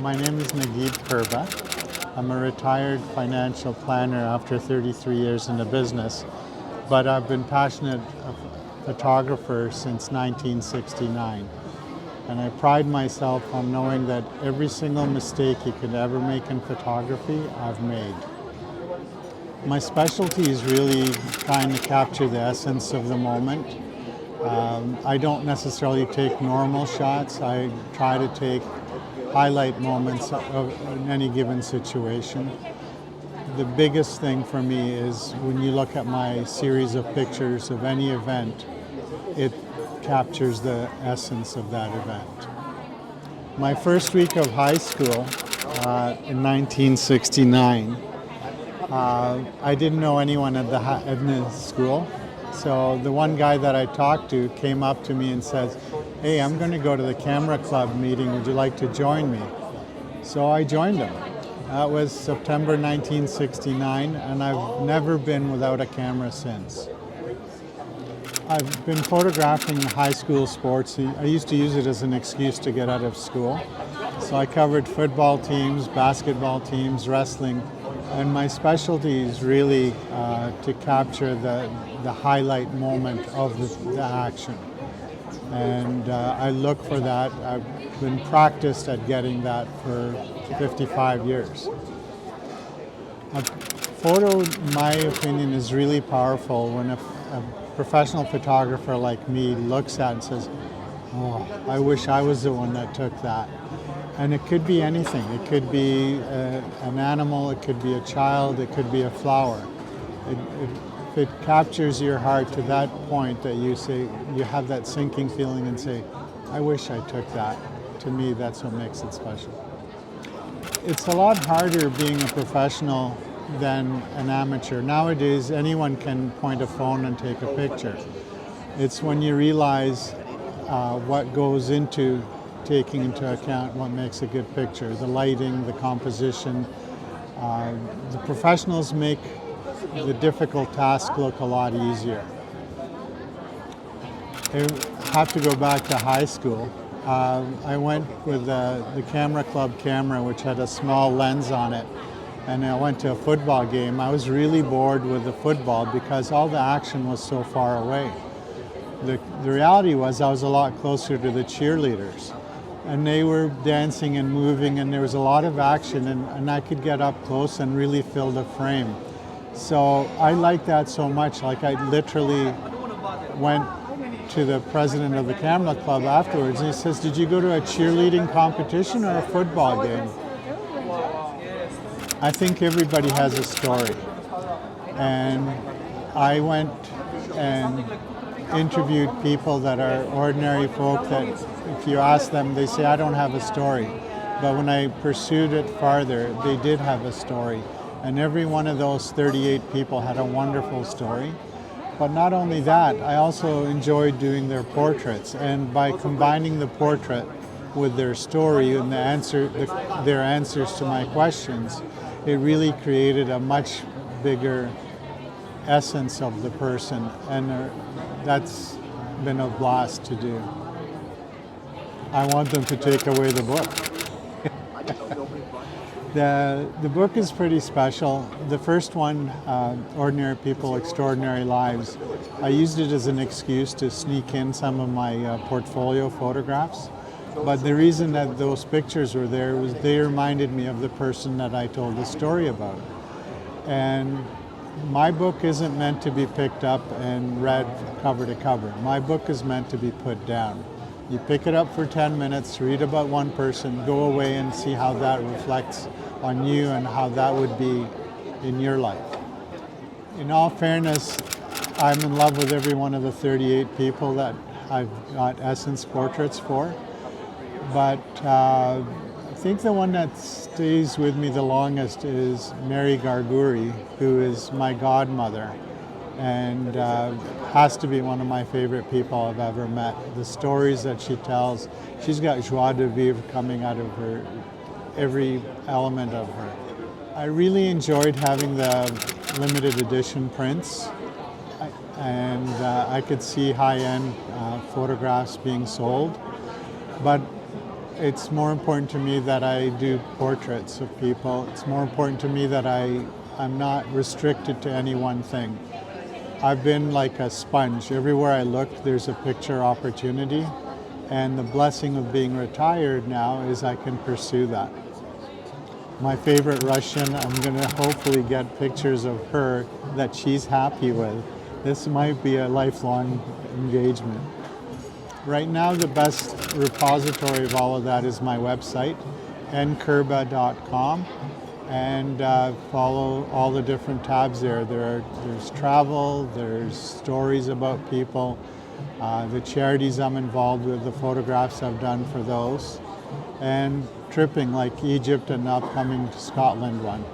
My name is Naguib Kerba. I'm a retired financial planner after 33 years in the business, but I've been passionate photographer since 1969. And I pride myself on knowing that every single mistake you could ever make in photography, I've made. My specialty is really trying to capture the essence of the moment. I don't necessarily take normal shots. I try to take highlight moments in any given situation. The biggest thing for me is when you look at my series of pictures of any event, it captures the essence of that event. My first week of high school in 1969, I didn't know anyone at the school. So the one guy that I talked to came up to me and says, "Hey, I'm going to go to the camera club meeting. Would you like to join me?" So I joined him. That was September 1969, and I've never been without a camera since. I've been photographing high school sports. I used to use it as an excuse to get out of school. So I covered football teams, basketball teams, wrestling, and my specialty is really to capture the highlight moment of the action. And I look for that. I've been practiced at getting that for 55 years. A photo, in my opinion, is really powerful when a professional photographer like me looks at it and says, "Oh, I wish I was the one that took that." And it could be anything. It could be an animal, it could be a child, it could be a flower. If it captures your heart to that point that you say, you have that sinking feeling and say, "I wish I took that." To me, that's what makes it special. It's a lot harder being a professional than an amateur. Nowadays, anyone can point a phone and take a picture. It's when you realize what goes into taking into account what makes a good picture, the lighting, the composition. The professionals make the difficult task look a lot easier. I have to go back to high school. I went with the camera club camera, which had a small lens on it, and I went to a football game. I was really bored with the football because all the action was so far away. The reality was I was a lot closer to the cheerleaders, and they were dancing and moving, and there was a lot of action, and I could get up close and really fill the frame. So I liked that so much. Like, I literally went to the president of the camera club afterwards, and he says, "Did you go to a cheerleading competition or a football game?" I think everybody has a story. And I went and interviewed people that are ordinary folk that if you ask them, they say, "I don't have a story." But when I pursued it farther, they did have a story. And every one of those 38 people had a wonderful story. But not only that, I also enjoyed doing their portraits. And by combining the portrait with their story and their answers to my questions, it really created a much bigger essence of the person. And that's been a blast to do. I want them to take away the book. The book is pretty special. The first one, Ordinary People, Extraordinary Lives, I used it as an excuse to sneak in some of my portfolio photographs. But the reason that those pictures were there was they reminded me of the person that I told the story about. And my book isn't meant to be picked up and read cover to cover. My book is meant to be put down. You pick it up for 10 minutes, read about one person, go away and see how that reflects on you and how that would be in your life. In all fairness, I'm in love with every one of the 38 people that I've got Essence portraits for. But I think the one that stays with me the longest is Mary Garguri, who is my godmother, and has to be one of my favorite people I've ever met. The stories that she tells, she's got joie de vivre coming out of her, every element of her. I really enjoyed having the limited edition prints, and I could see high-end photographs being sold. But It's more important to me that I do portraits of people. It's more important to me that I'm not restricted to any one thing. I've been like a sponge. Everywhere I look, there's a picture opportunity. And the blessing of being retired now is I can pursue that. My favorite Russian, I'm going to hopefully get pictures of her that she's happy with. This might be a lifelong engagement. Right now, the best repository of all of that is my website, nkerba.com, and follow all the different tabs there. There's travel, there's stories about people, the charities I'm involved with, the photographs I've done for those, and tripping like Egypt and the upcoming Scotland one.